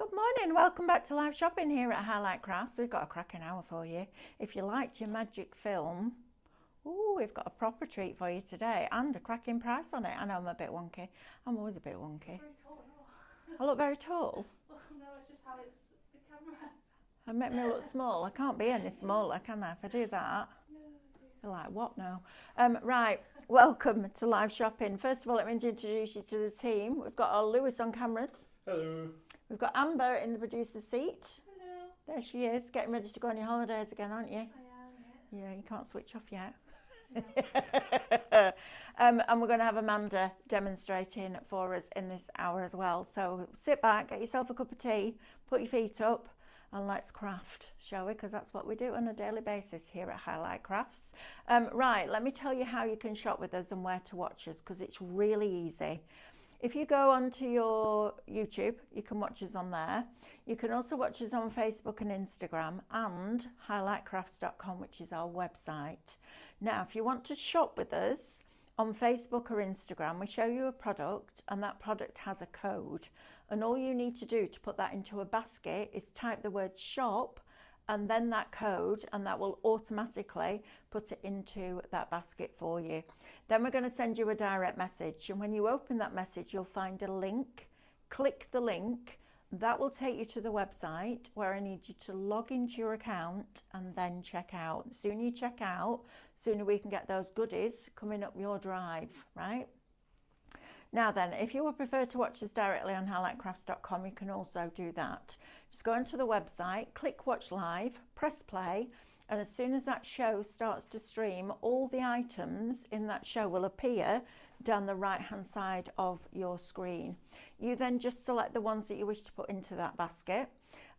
Good morning, welcome back to live shopping here at Highlight Crafts. We've got a cracking hour for you. If you liked your magic film, we've got a proper treat for you today and a cracking price on it. I know I'm a bit wonky. I'm always a bit wonky. Very tall. I look very tall. Well, no, it's just how it's the camera. And make me look small. I can't be any smaller, can I? If I do that, No, you're like, what now? Right, welcome to live shopping. First of all, let me introduce you to the team. We've got our Lewis on cameras. Hello. We've got Amber in the producer's seat. Hello. There she is, getting ready to go on your holidays again, aren't you? I am, yeah. Yeah, you can't switch off yet. No. And we're going to have Amanda demonstrating for us in this hour as well. So sit back, get yourself a cup of tea, put your feet up, and let's craft, shall we? Because that's what we do on a daily basis here at Highlight Crafts. Right, let me tell you how you can shop with us and where to watch us, because it's really easy. If you go onto your YouTube, you can watch us on there. You can also watch us on Facebook and Instagram and highlightcrafts.com, which is our website. Now, if you want to shop with us on Facebook or Instagram, we show you a product and that product has a code. And all you need to do to put that into a basket is type the word shop and then that code, and that will automatically put it into that basket for you. Then we're going to send you a direct message, and when you open that message you'll find a link. Click the link, that will take you to the website where I need you to log into your account and then check out. The sooner you check out, the sooner we can get those goodies coming up your drive, right? Now then, if you would prefer to watch us directly on highlightcrafts.com, you can also do that. Just go onto the website, click watch live, press play, and as soon as that show starts to stream, all the items in that show will appear down the right hand side of your screen. You then just select the ones that you wish to put into that basket,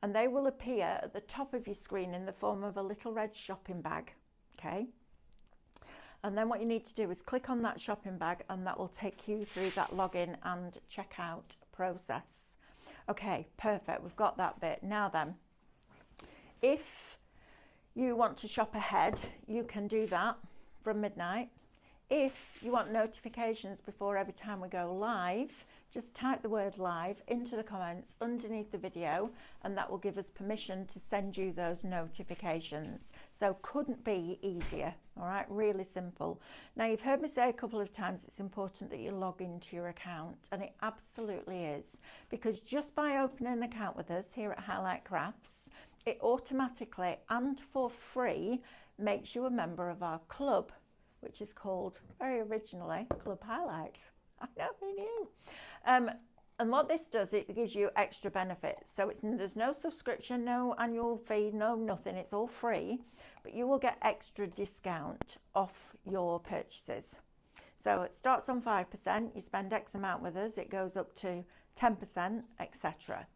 and they will appear at the top of your screen in the form of a little red shopping bag, okay? And then what you need to do is click on that shopping bag, and that will take you through that login and checkout process. Okay, perfect, we've got that bit. Now then, if you want to shop ahead, you can do that from midnight. If you want notifications before every time we go live, just type the word live into the comments underneath the video, and that will give us permission to send you those notifications. So couldn't be easier, all right? Really simple. Now, you've heard me say a couple of times it's important that you log into your account, and it absolutely is, because just by opening an account with us here at Highlight Crafts, it automatically and for free makes you a member of our club, which is called, very originally, Club Highlights. I know, who knew? And what this does, it gives you extra benefits. So there's no subscription, no annual fee, no nothing. It's all free, but you will get extra discount off your purchases. So it starts on 5%. You spend X amount with us, it goes up to 10%, etc.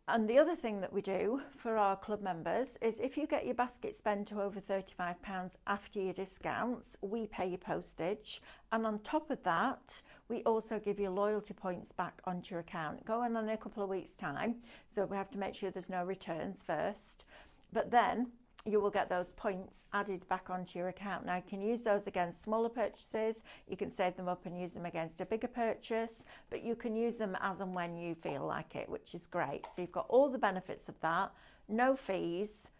And the other thing that we do for our club members is if you get your basket spend to over £35 after your discounts, we pay your postage. And on top of that, we also give you loyalty points back onto your account. Go in a couple of weeks' time, so we have to make sure there's no returns first. But then you will get those points added back onto your account. Now, you can use those against smaller purchases, you can save them up and use them against a bigger purchase, but you can use them as and when you feel like it, which is great. So you've got all the benefits of that, no fees,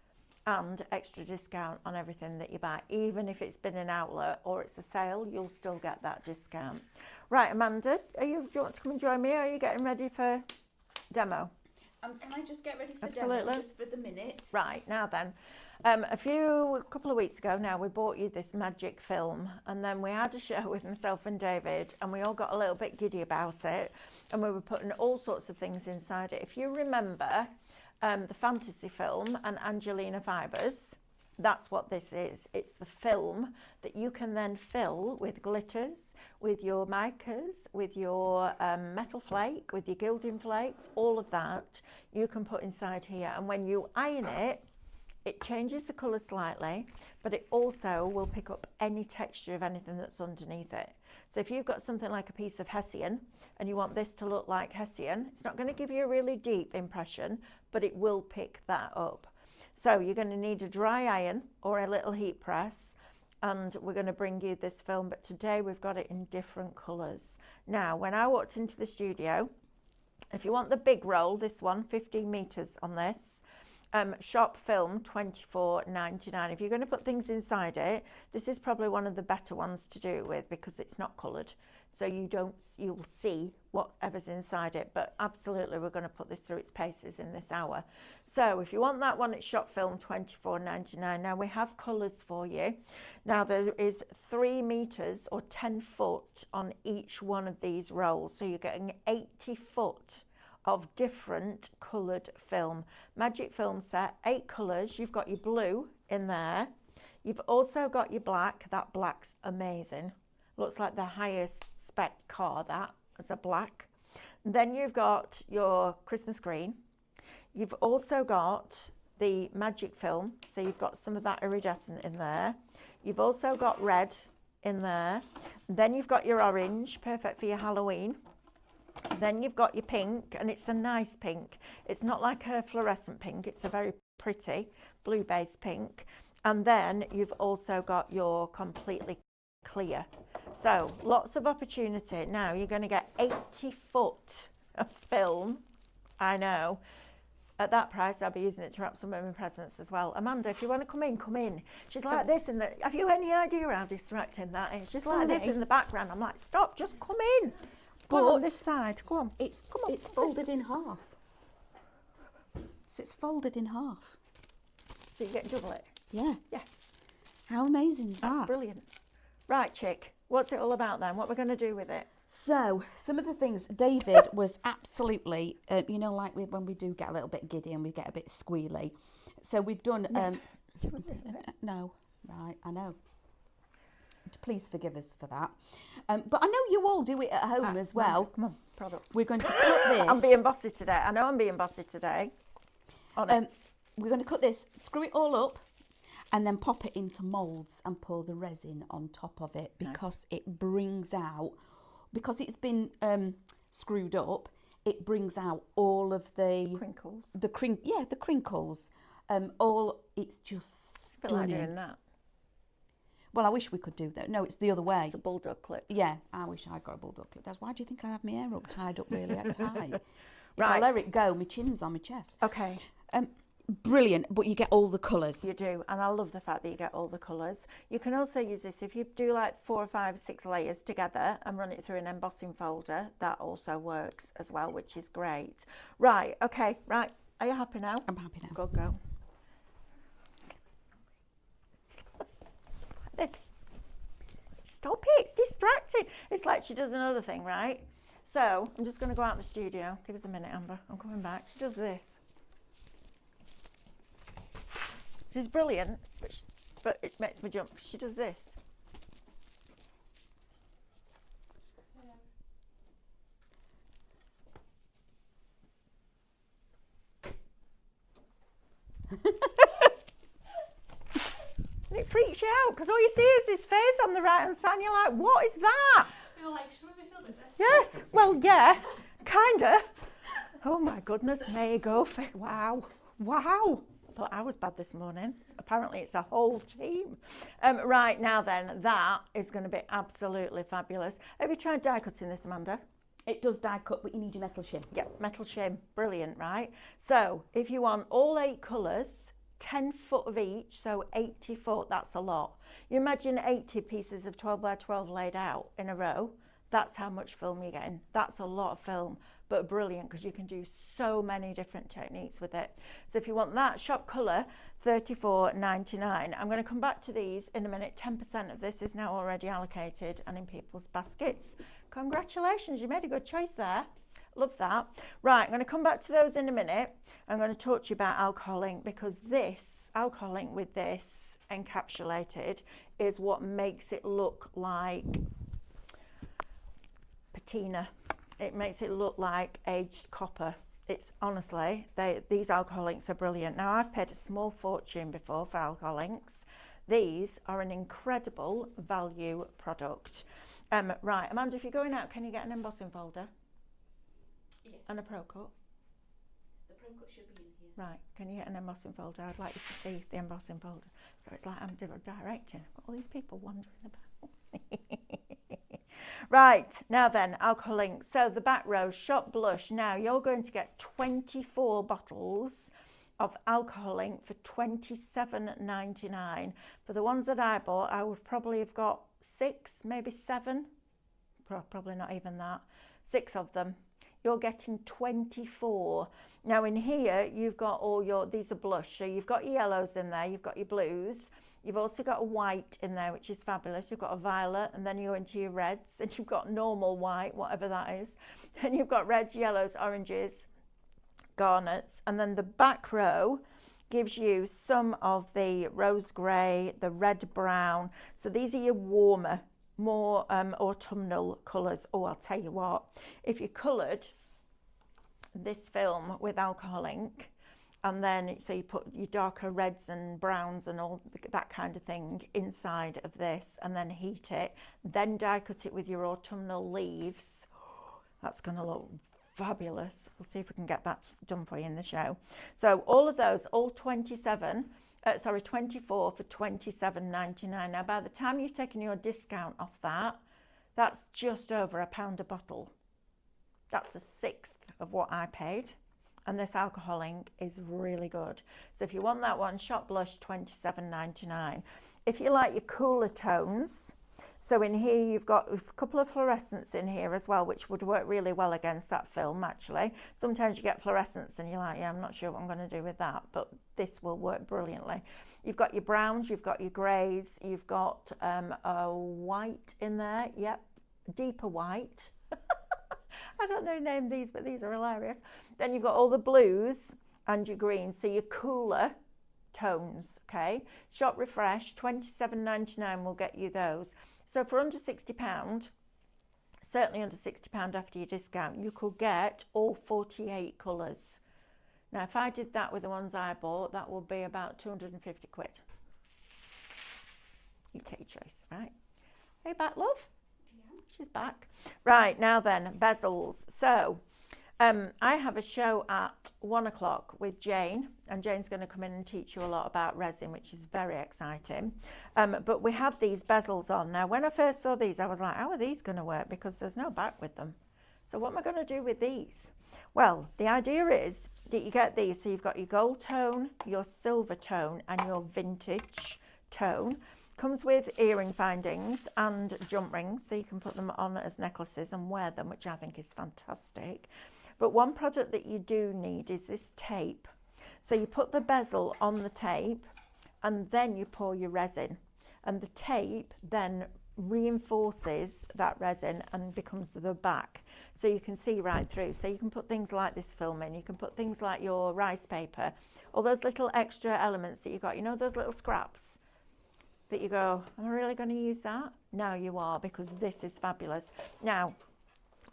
and extra discount on everything that you buy. Even if it's been an outlet or it's a sale, you'll still get that discount. Right, Amanda, do you want to come and join me? Are you getting ready for demo? Can I just get ready for Absolutely. demo just for the minute? Right, now then. A couple of weeks ago now, we bought you this magic film, and then we had a show with myself and David, and we all got a little bit giddy about it, and we were putting all sorts of things inside it. If you remember the fantasy film and Angelina Fibers, that's what this is. It's the film that you can then fill with glitters, with your micas, with your metal flake, with your gilding flakes, all of that you can put inside here. And when you iron it, it changes the colour slightly, but it also will pick up any texture of anything that's underneath it. So if you've got something like a piece of Hessian and you want this to look like Hessian, it's not going to give you a really deep impression, but it will pick that up. So you're going to need a dry iron or a little heat press, and we're going to bring you this film, but today we've got it in different colours. Now, when I walked into the studio, If you want the big roll, this one, 15 metres on this, shop film, $24.99. If you're going to put things inside it, this is probably one of the better ones to do it with because it's not coloured. So you'll see whatever's inside it, but absolutely we're going to put this through its paces in this hour. So if you want that one, it's shop film, $24.99. Now we have colours for you. Now there is 3 metres or 10 foot on each one of these rolls. So you're getting 80 foot of different coloured film. Magic film set, 8 colours. You've got your blue in there. You've also got your black. That black's amazing. Looks like the highest spec car, that, as a black. And then you've got your Christmas green. You've also got the magic film, so you've got some of that iridescent in there. You've also got red in there. And then you've got your orange, perfect for your Halloween. Then you've got your pink, and it's a nice pink. It's not like a fluorescent pink, it's a very pretty blue-based pink. And then you've also got your completely clear. So lots of opportunity. Now you're going to get 80 foot of film. I know. At that price, I'll be using it to wrap some of my presents as well. Amanda, if you want to come in, come in. She's like this in the... Have you any idea how distracting that is? She's like this in the background. I'm like, stop, just come in. Go on this side. Go on. It's folded in half. So it's folded in half. So you get double it? Yeah. Yeah. How amazing is that? That's brilliant. Right, chick. What's it all about then? What we're going to do with it? So, some of the things, David was absolutely, you know, like when we do get a little bit giddy and we get a bit squealy. So we've done, no, right, I know. Please forgive us for that. But I know you all do it at home as well. Come on, product. We're going to cut this. I'm being bossy today. I know I'm being bossy today. On it. We're going to cut this, screw it all up, and then pop it into moulds and pour the resin on top of it because it brings out, because it's been screwed up, it brings out all of the crinkles. The crinkles. It's just I feel like doing that. Well, I wish we could do that. No, it's the other way. The bulldog clip. Yeah, I wish I got a bulldog clip. That's why do you think I have my hair up tied up really tight? If Right. I let it go, my chin's on my chest. Okay. Brilliant, but you get all the colours. You do, and I love the fact that you get all the colours. You can also use this if you do like 4 or 5, 6 layers together and run it through an embossing folder. That also works as well, which is great. Right, okay, right. Are you happy now? I'm happy now. Good go. This. Stop it, it's distracting. It's like she does another thing, right? So I'm just going to go out the studio. Give us a minute, Amber. I'm coming back. She does this. She's brilliant, but it makes me jump. She does this. And it freaks you out because all you see is this face on the right hand side and you're like, what is that? You're like, should we be filming this? Yes, well, yeah, kinda. Oh my goodness me, go for it. Wow. I thought I was bad this morning. Apparently it's a whole team. Right, now then, that is going to be absolutely fabulous. Have you tried die cutting this, Amanda? It does die cut, but you need your metal shim. Yeah, metal shim. Brilliant, right? So if you want all 8 colours, 10 foot of each, so 80 foot, that's a lot. You imagine 80 pieces of 12 by 12 laid out in a row. That's how much film you're getting. That's a lot of film, but brilliant because you can do so many different techniques with it. So if you want that shop colour, $34.99. I'm going to come back to these in a minute. 10% of this is now already allocated and in people's baskets. Congratulations, you made a good choice there. Love that. Right, I'm going to come back to those in a minute. I'm going to talk to you about alcohol ink because this, alcohol ink with this encapsulated is what makes it look like patina. It makes it look like aged copper. It's honestly, these alcohol inks are brilliant. Now I've paid a small fortune before for alcohol inks. These are an incredible value product. Right, Amanda, if you're going out, can you get an embossing folder? Yes. And a pro cut? The pro cut should be in here. Right, can you get an embossing folder? I'd like you to see the embossing folder. So it's like I'm directing. I've got all these people wandering about. Right, now then, alcohol ink. So the back row, shop blush. Now you're going to get 24 bottles of alcohol ink for $27.99. For the ones that I bought, I would probably have got 6, maybe 7. Probably not even that. 6 of them. You're getting 24. Now in here, you've got all your, these are blush. So you've got your yellows in there, you've got your blues. You've also got a white in there, which is fabulous. You've got a violet, and then you go into your reds, and you've got normal white, whatever that is. And you've got reds, yellows, oranges, garnets. And then the back row gives you some of the rose grey, the red brown. So these are your warmer, more autumnal colours. Oh, I'll tell you what, if you coloured this film with alcohol ink, and then so you put your darker reds and browns and all that kind of thing inside of this, and then heat it, then die cut it with your autumnal leaves, that's going to look fabulous. We'll see if we can get that done for you in the show. So all of those, all 24 for $27.99. Now by the time you've taken your discount off that, that's just over £1 a bottle. That's a sixth of what I paid. And this alcohol ink is really good. So if you want that one, shop blush, $27.99. If you like your cooler tones, so in here you've got a couple of fluorescents in here as well, which would work really well against that film actually. Sometimes you get fluorescents and you're like, yeah, I'm not sure what I'm going to do with that, but this will work brilliantly. You've got your browns, you've got your greys, you've got a white in there, yep, deeper white. I don't know name these, but these are hilarious. Then you've got all the blues and your greens, so your cooler tones, okay? Shop Refresh, $27.99 will get you those. So for under £60, certainly under £60 after your discount, you could get all 48 colours. Now, if I did that with the ones I bought, that would be about 250 quid. You take your choice, right? Hey, back, love? Yeah. She's back. Right, now then, Bezels. So, I have a show at 1 o'clock with Jane, and Jane's going to come in and teach you a lot about resin, which is very exciting. But we have these bezels on. Now, when I first saw these, I was like, how are these going to work? Because there's no back with them. So what am I going to do with these? Well, the idea is that you get these. So you've got your gold tone, your silver tone, and your vintage tone. Comes with earring findings and jump rings, so you can put them on as necklaces and wear them, which I think is fantastic. But one product that you do need is this tape. So you put the bezel on the tape and then you pour your resin, and the tape then reinforces that resin and becomes the back, so you can see right through. So you can put things like this film in, you can put things like your rice paper, all those little extra elements that you got, you know, those little scraps that you go, am I really going to use that? Now you are, because this is fabulous. Now,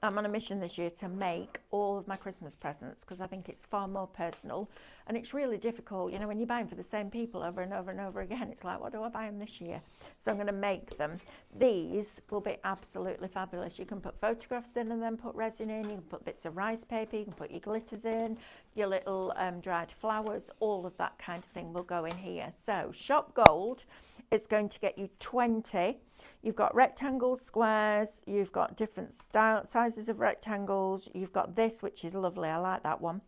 I'm on a mission this year to make all of my Christmas presents, because I think it's far more personal, and it's really difficult, you know, when you're buying for the same people over and over and over again, it's like, what do I buy them this year? So I'm going to make them. These will be absolutely fabulous. You can put photographs in and then put resin in, you can put bits of rice paper, you can put your glitters in, your little dried flowers, all of that kind of thing will go in here. So Shop Gold is going to get you 20. You've got rectangles, squares, you've got different sizes of rectangles, you've got this, which is lovely, I like that one.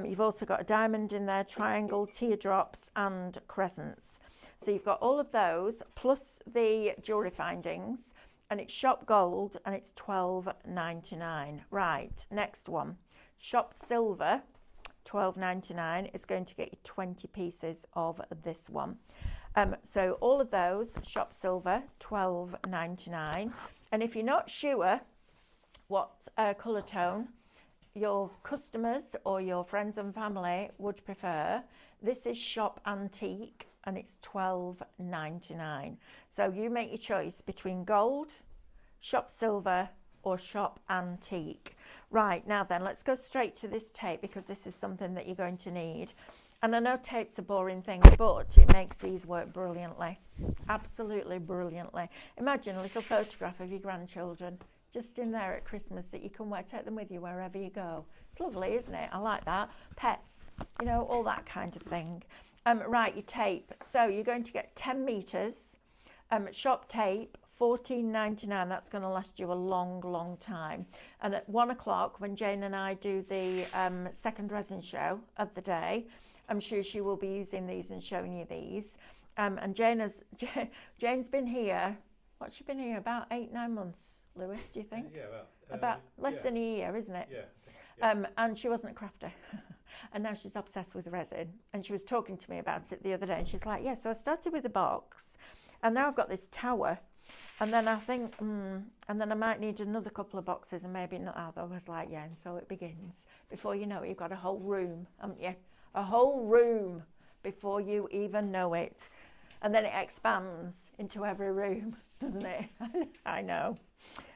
You've also got a diamond in there, triangle, teardrops and crescents. So you've got all of those, plus the jewellery findings, and it's Shop Gold, and it's $12.99. Right, next one, Shop Silver, $12.99, is going to get you 20 pieces of this one. So all of those, Shop Silver, $12.99. And if you're not sure what colour tone your customers or your friends and family would prefer, this is Shop Antique, and it's $12.99. So you make your choice between gold, Shop Silver or Shop Antique. Right, now then, let's go straight to this tape, because this is something that you're going to need. And I know tape's a boring thing, but it makes these work brilliantly. Absolutely brilliantly. Imagine a little photograph of your grandchildren just in there at Christmas that you can wear, take them with you wherever you go. It's lovely, isn't it? I like that. Pets, you know, all that kind of thing. Right, your tape. So you're going to get 10 metres, shop tape, 14.99. That's going to last you a long time. And at 1 o'clock, when Jane and I do the second resin show of the day, I'm sure she will be using these and showing you these. And Jane's been here. What's she been here? About 8-9 months, Lewis, do you think? Yeah, about less than a year, isn't it? Yeah. And she wasn't a crafter. And now she's obsessed with resin. And she was talking to me about it the other day. And she's like, yeah, so I started with a box. And now I've got this tower. And then I think, and then I might need another couple of boxes and maybe not. I was like, yeah, and so it begins. Before you know it, you've got a whole room, haven't you? A whole room before you even know it. And then it expands into every room, doesn't it? I know.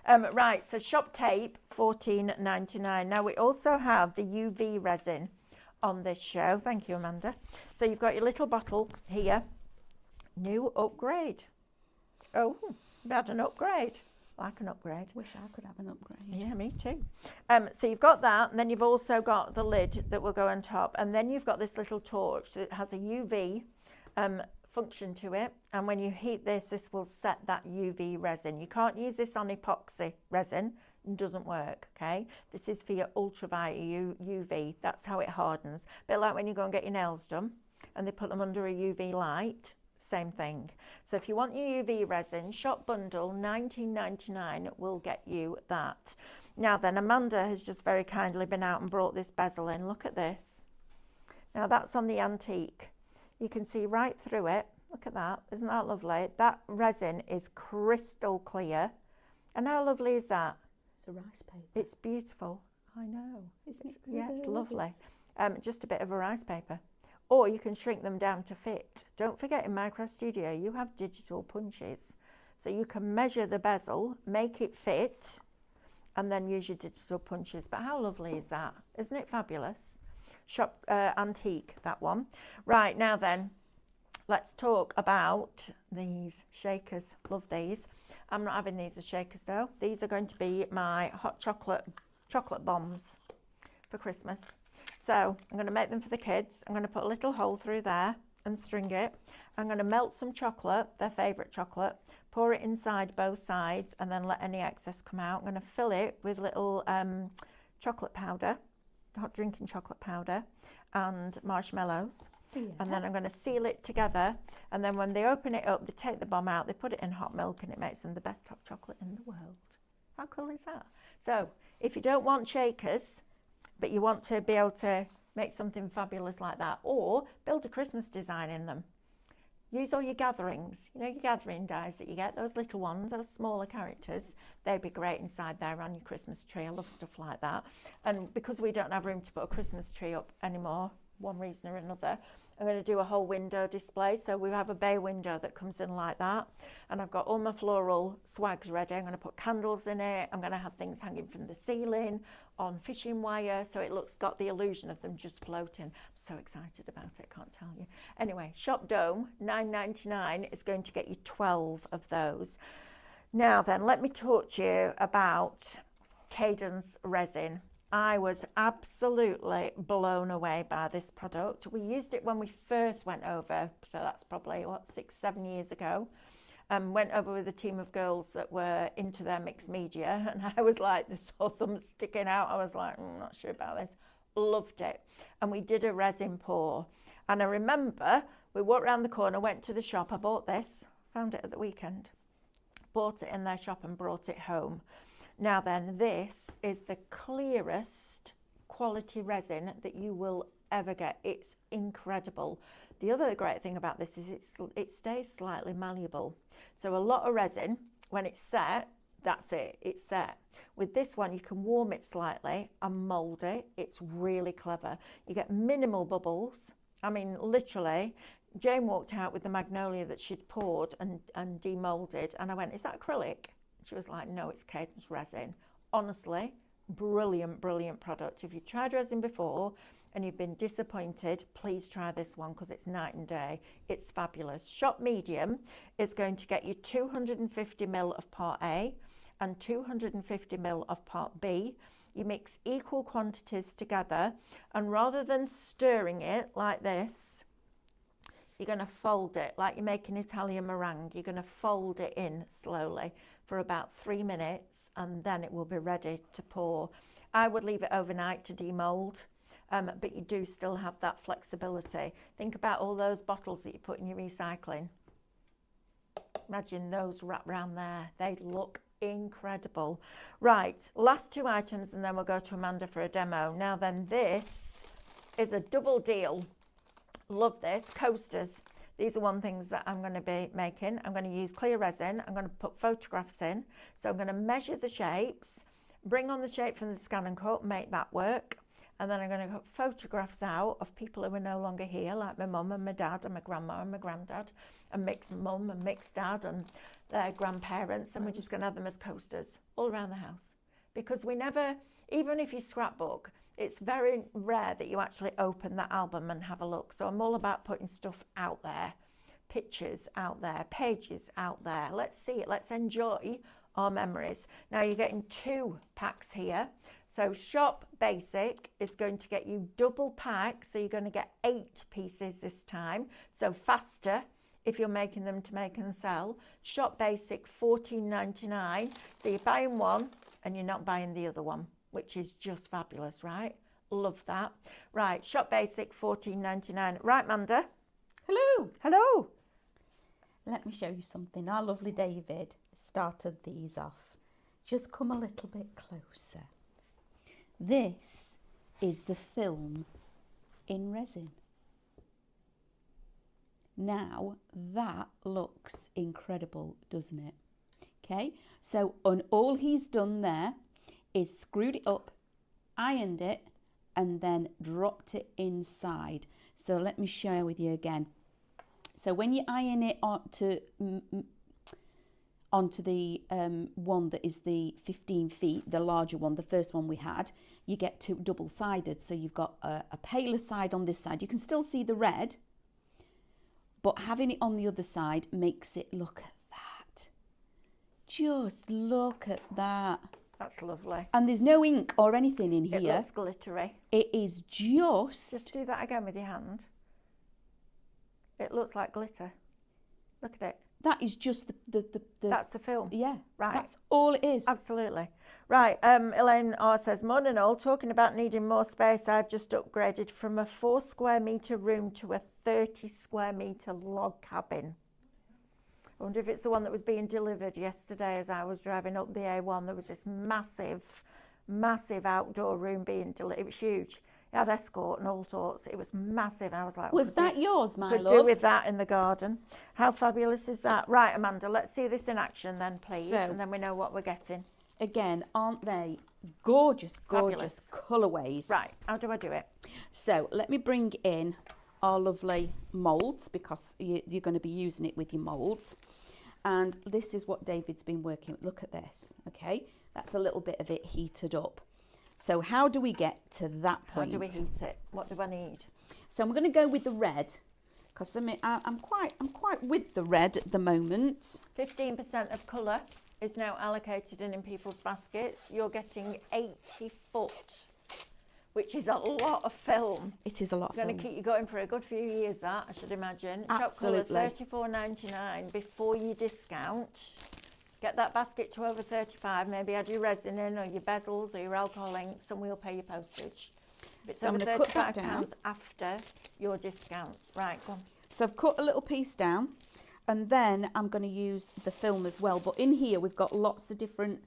Right, so shop tape, $14.99. Now we also have the UV resin on this show. Thank you, Amanda. So you've got your little bottle here. New upgrade. Oh, we had an upgrade. Like an upgrade. Wish I could have an upgrade. Yeah, me too. So you've got that, and then you've also got the lid that will go on top, and then you've got this little torch that has a UV function to it, and when you heat this, this will set that UV resin. You can't use this on epoxy resin, it doesn't work, okay? This is for your ultraviolet UV, that's how it hardens. A bit like when you go and get your nails done, and they put them under a UV light, same thing. So if you want your UV resin, shop bundle, $19.99 will get you that. Now then, Amanda has just very kindly been out and brought this bezel in. Look at this. Now that's on the antique. You can see right through it. Look at that. Isn't that lovely? That resin is crystal clear. And how lovely is that? It's a rice paper. It's beautiful. I know. Yeah, it's lovely. Just a bit of a rice paper. Or you can shrink them down to fit. Don't forget, in Micro Studio, you have digital punches. So you can measure the bezel, make it fit, and then use your digital punches. But how lovely is that? Isn't it fabulous? Shop antique, that one. Right, now then, let's talk about these shakers. Love these. I'm not having these as shakers though. These are going to be my hot chocolate bombs for Christmas. So I'm going to make them for the kids. I'm going to put a little hole through there and string it. I'm going to melt some chocolate, their favourite chocolate, pour it inside both sides and then let any excess come out. I'm going to fill it with little chocolate powder, hot drinking chocolate powder, and marshmallows. Yeah. And then I'm going to seal it together, and then when they open it up, they take the bomb out, they put it in hot milk, and it makes them the best hot chocolate in the world. How cool is that? So if you don't want shakers, but you want to be able to make something fabulous like that, or build a Christmas design in them, use all your gatherings, you know, your gathering dies that you get, those little ones, those smaller characters, they'd be great inside there on your Christmas tree. I love stuff like that. And because we don't have room to put a Christmas tree up anymore, one reason or another, I'm going to do a whole window display. So we have a bay window that comes in like that, and I've got all my floral swags ready. I'm going to put candles in it. I'm going to have things hanging from the ceiling on fishing wire, so it got the illusion of them just floating. I'm so excited about it, can't tell you. Anyway, Shop Dome, $9.99 is going to get you 12 of those. Now then, let me talk to you about Cadence resin. I was absolutely blown away by this product. We used it when we first went over, so that's probably, 6-7 years ago. Went over with a team of girls that were into their mixed media, and I was like, the sore thumb sticking out. I was like, I'm not sure about this. Loved it. And we did a resin pour. And I remember we walked around the corner, went to the shop. I bought this, found it at the weekend, bought it in their shop and brought it home. Now then, this is the clearest quality resin that you will ever get. It's incredible. The other great thing about this is it stays slightly malleable. So a lot of resin, when it's set, that's it, it's set. With this one, you can warm it slightly and mould it. It's really clever. You get minimal bubbles. I mean, literally, Jane walked out with the magnolia that she'd poured and demolded, and I went, is that acrylic? She was like, no, it's Cadence resin. Honestly, brilliant, brilliant product. If you've tried resin before and you've been disappointed, please try this one because it's night and day. It's fabulous. Shop Medium is going to get you 250 ml of part A and 250 ml of part B. You mix equal quantities together, and rather than stirring it like this, you're going to fold it like you're making Italian meringue. You're going to fold it in slowly for about 3 minutes, and then it will be ready to pour. I would leave it overnight to demold, but you do still have that flexibility. Think about all those bottles that you put in your recycling. Imagine those wrapped around there. They look incredible. Right, last 2 items, and then we'll go to Amanda for a demo. Now then, this is a double deal. Love this. Coasters. These are one things that I'm going to be making. I'm going to use clear resin. I'm going to put photographs in. So I'm going to measure the shapes, bring on the shape from the Scan and Cut, make that work. And then I'm going to put photographs out of people who are no longer here, like my mum and my dad and my grandma and my granddad, and mixed mum and mixed dad and their grandparents. And we're just going to have them as coasters all around the house. Because we never, even if you scrapbook, it's very rare that you actually open that album and have a look. So I'm all about putting stuff out there, pictures out there, pages out there. Let's see it. Let's enjoy our memories. Now you're getting 2 packs here. So Shop Basic is going to get you double pack. So you're going to get 8 pieces this time. So faster if you're making them to make and sell. Shop Basic $14.99. So you're buying one and you're not buying the other one, which is just fabulous, right? Love that. Right, Shop Basic $14.99. Right, Amanda. Hello. Hello. Let me show you something. Our lovely David started these off. Just come a little bit closer. This is the film in resin. Now that looks incredible, doesn't it? Okay, so on all he's done there is screwed it up, ironed it, and then dropped it inside. So let me share with you again. So when you iron it onto the one that is the 15 feet, the larger one, the first one we had, you get 2 double-sided. So you've got a paler side on this side. You can still see the red, but having it on the other side makes it look at that. Just look at that. That's lovely. And there's no ink or anything in here. It looks glittery. It is Just do that again with your hand. It looks like glitter. Look at it. That is just the That's the film. Yeah, right. That's all it is. Absolutely. Right, Elaine R says, morning all, talking about needing more space, I've just upgraded from a 4 square metre room to a 30 square metre log cabin. I wonder if it's the one that was being delivered yesterday as I was driving up the A1. There was this massive, massive outdoor room being delivered. It was huge. It had escort and all sorts. It was massive. I was like, was that yours, my love? Could do with that in the garden. How fabulous is that? Right, Amanda, let's see this in action then, please. So, and then we know what we're getting. Again, aren't they gorgeous, gorgeous colourways? Right, how do I do it? So let me bring in our lovely moulds, because you're going to be using it with your moulds. And this is what David's been working with. Look at this, okay? That's a little bit of it heated up. So how do we get to that point? How do we heat it? What do I need? So I'm going to go with the red, because I mean, I'm quite with the red at the moment. 15% of colour is now allocated in people's baskets. You're getting 80 foot, which is a lot of film. It is a lot of film. Going to keep you going for a good few years, that, I should imagine. Absolutely. Shop colour $34.99 before you discount. Get that basket to over 35, maybe add your resin in or your bezels or your alcohol inks, and we'll pay your postage. If it's So over I'm going to cut that £35 down after your discounts. Right, go on. So I've cut a little piece down, and then I'm going to use the film as well. But in here we've got lots of different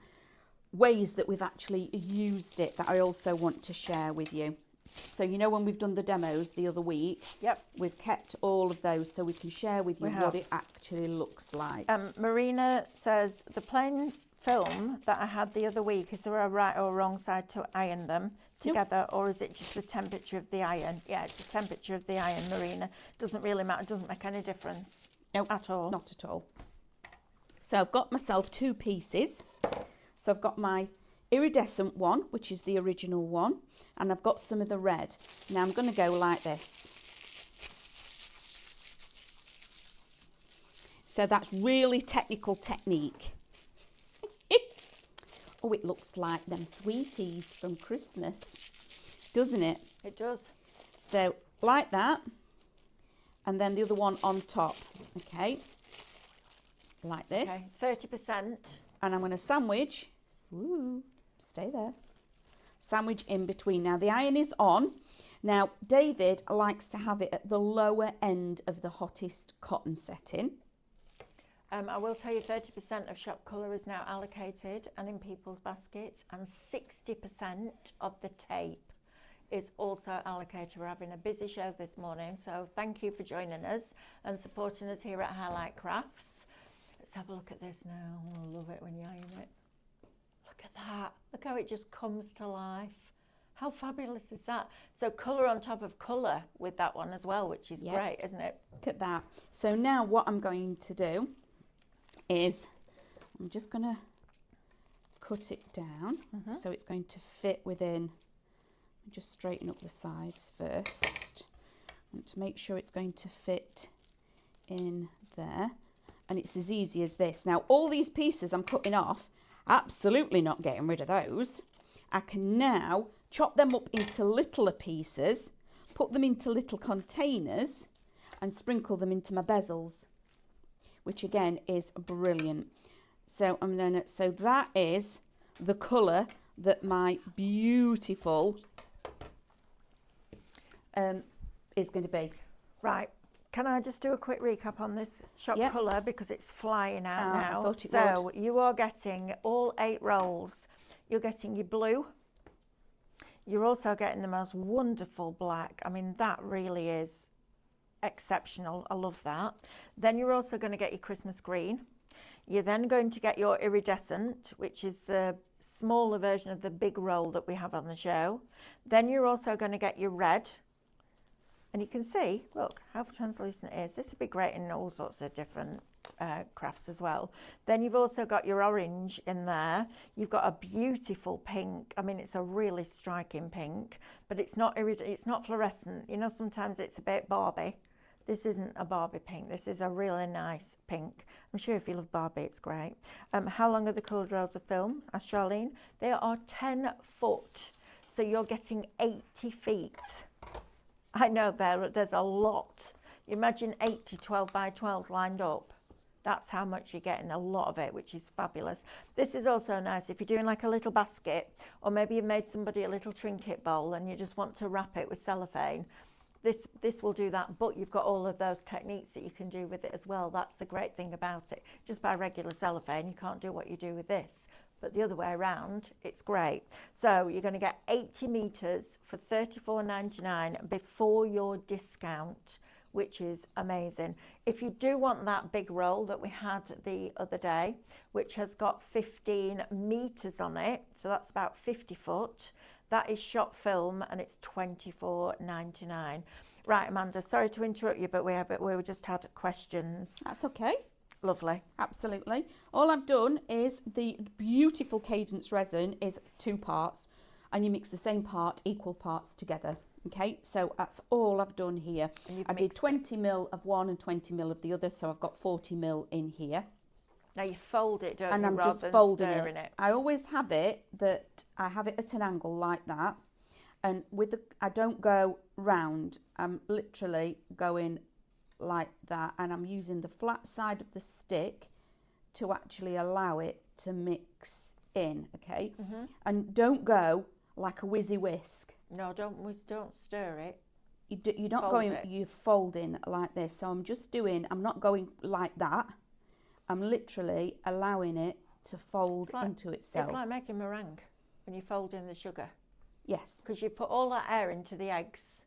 ways that we've actually used it that I also want to share with you. So you know when we've done the demos the other week, yep, we've kept all of those so we can share with you what it actually looks like. Marina says, the plain film that I had the other week, is there a right or wrong side to iron them together, or is it just the temperature of the iron? Yeah, it's the temperature of the iron, Marina. Doesn't really matter, doesn't make any difference at all. Not at all. So I've got myself 2 pieces. So I've got my iridescent one, which is the original one, and I've got some of the red. Now I'm going to go like this. So that's really technical technique. Oh, it looks like them sweeties from Christmas, doesn't it? It does. So like that, and then the other one on top, okay, like this. Okay, 30%. And I'm going to sandwich, stay there, sandwich in between. Now the iron is on. Now David likes to have it at the lower end of the hottest cotton setting. I will tell you 30% of shop colour is now allocated and in people's baskets, and 60% of the tape is also allocated. We're having a busy show this morning, so thank you for joining us and supporting us here at Highlight Crafts. Let's have a look at this now. I love it when you iron it. Look at that. Look how it just comes to life. How fabulous is that? So colour on top of colour with that one as well, which is great, isn't it? Look at that. So now what I'm going to do is I'm just going to cut it down so it's going to fit within. Just straighten up the sides first. I want to make sure it's going to fit in there, and it's as easy as this. Now all these pieces I'm cutting off, absolutely not getting rid of those. I can now chop them up into littler pieces, put them into little containers and sprinkle them into my bezels, which again is brilliant. So so that is the colour that my beautiful is going to be. Right. Can I just do a quick recap on this shop colour, because it's flying out now. I thought it so you are getting all 8 rolls. You're getting your blue. You're also getting the most wonderful black. I mean, that really is exceptional. I love that. Then you're also going to get your Christmas green. You're then going to get your iridescent, which is the smaller version of the big roll that we have on the show. Then you're also going to get your red. And you can see, look, how translucent it is. This would be great in all sorts of different crafts as well. Then you've also got your orange in there. You've got a beautiful pink. I mean, it's a really striking pink, but it's not fluorescent. You know, sometimes it's a bit Barbie. This isn't a Barbie pink. This is a really nice pink. I'm sure if you love Barbie, it's great. How long are the coloured rolls of film? Asked Charlene. They are 10 foot. So you're getting 80 feet. I know there's a lot. You imagine 80 12 by 12s lined up. That's how much you're getting, a lot of it, which is fabulous. This is also nice if you're doing like a little basket, or maybe you've made somebody a little trinket bowl and you just want to wrap it with cellophane. This will do that, but you've got all of those techniques that you can do with it as well. That's the great thing about it. Just by regular cellophane, you can't do what you do with this. But the other way around, it's great. So you're going to get 80 metres for $34.99 before your discount, which is amazing. If you do want that big roll that we had the other day, which has got 15 metres on it, so that's about 50 foot, that is shop film and it's $24.99. Right, Amanda, sorry to interrupt you, but we just had questions. That's okay. Lovely. Absolutely. All I've done is the beautiful Cadence resin is 2 parts, and you mix the same part, equal parts together. Okay, so that's all I've done here. I did 20 ml of one and 20 ml of the other, so I've got 40 ml in here. Now you fold it, don't you? And I'm just folding it. I always have it that I have it at an angle like that, and I don't go round. I'm literally going like that, and I'm using the flat side of the stick to actually allow it to mix in. Okay, and don't go like a whizzy whisk. No, don't stir it. You're not going. You're folding like this. So I'm not going like that. I'm literally allowing it to fold into itself. It's like making meringue when you fold in the sugar. Yes, because you put all that air into the eggs,